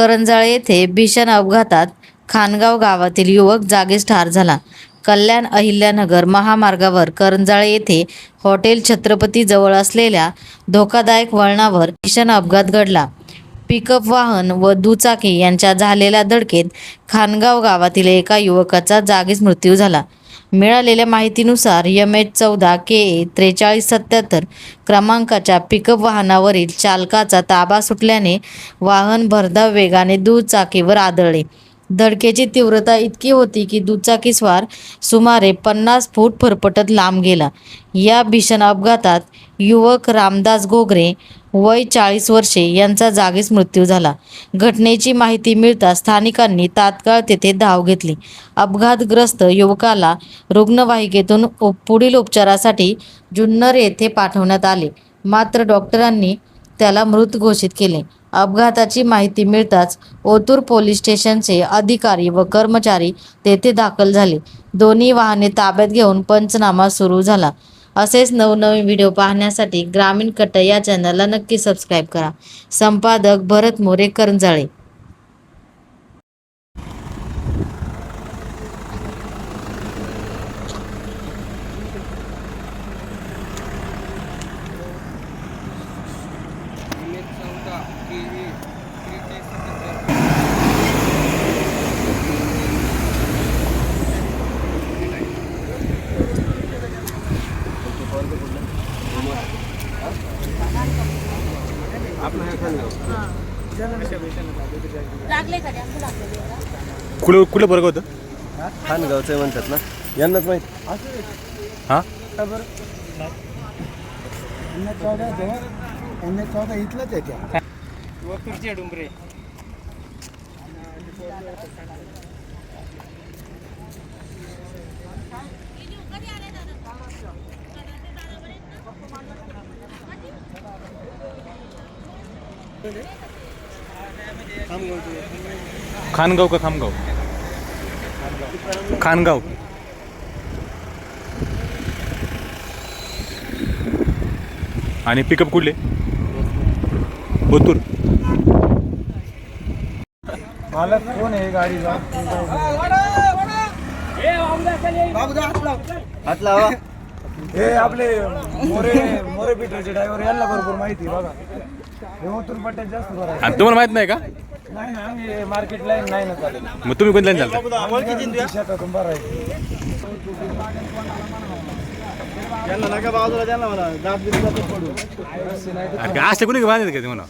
करंजाळे येथे भीषण अपघातात खानगाव गावातील युवक जागीच ठार झाला. कल्याण अहिल्यानगर महामार्गावर करंजाळे येथे हॉटेल छत्रपती जवळ असलेल्या धोकादायक वळणावर भीषण अपघात घडला. पिकअप वाहन व दुचाकी यांच्या झालेल्या धडकेत खानगाव गावातील एका युवकाचा जागीच मृत्यू झाला. मिळालेल्या माहितीनुसार MH14 KA 4377 क्रमांकाच्या पिकअप वाहनावरील चालकाचा ताबा सुटल्याने वाहन भरधाव वेगाने दुचाकीवर आदळले. धडकेची तीव्रता इतकी होती की दुचाकीस्वार सुमारे 50 फूट फरफटत लांब गेला. या भीषण अपघातात युवक रामदास घोगरे वय 40 वर्षे यांचा जागीच मृत्यू झाला. घटनेची माहिती मिळताच स्थानिकांनी तात्काळ तेथे धाव घेतली. अपघातग्रस्त युवकाला रुग्णवाहिकेतून पुढील उपचारासाठी जुन्नर येथे पाठवण्यात आले, मात्र डॉक्टरांनी त्याला मृत घोषित केले. अपघाताची माहिती मिळताच ओतूर पोलीस स्टेशनचे अधिकारी व कर्मचारी तेथे दाखल झाले. दोन्ही वाहने ताब्यात घेऊन पंचनामा सुरू झाला. असेच नवनवीन व्हिडिओ पाहण्यासाठी ग्रामीण कट्टा या चॅनलला नक्की सबस्क्राईब करा. संपादक भरत मोरे, करंजाळे. कुठलं बरं होतं? खानगावचं म्हणतात ना, यांनाच माहित. हां, NH14 इथलंच आहे त्या वरतूरचे डुंगरे. खानगाव का खामगाव? खानगाव. आणि पिकअप कुठले? ओतूर. मालक कोण आहे गाडीचा? हात लावा. हे आपले मोरे पिटरचे ड्रायव्हर, यांना भरपूर माहिती बघा. हे ओतूर पट्ट्यात जास्त बरं आहे. आणि तुम्हाला माहित नाही का? नाही ना, आम्ही मार्केट लाईन नाही ना चालेल. मग तुम्ही कोणत्या लाईन चालता? शेतातून बरं आहे. यांना नका बाजूला, त्यांना मला दाब दिला पडू. अरे असं कोणी माहिती का तुम्हाला?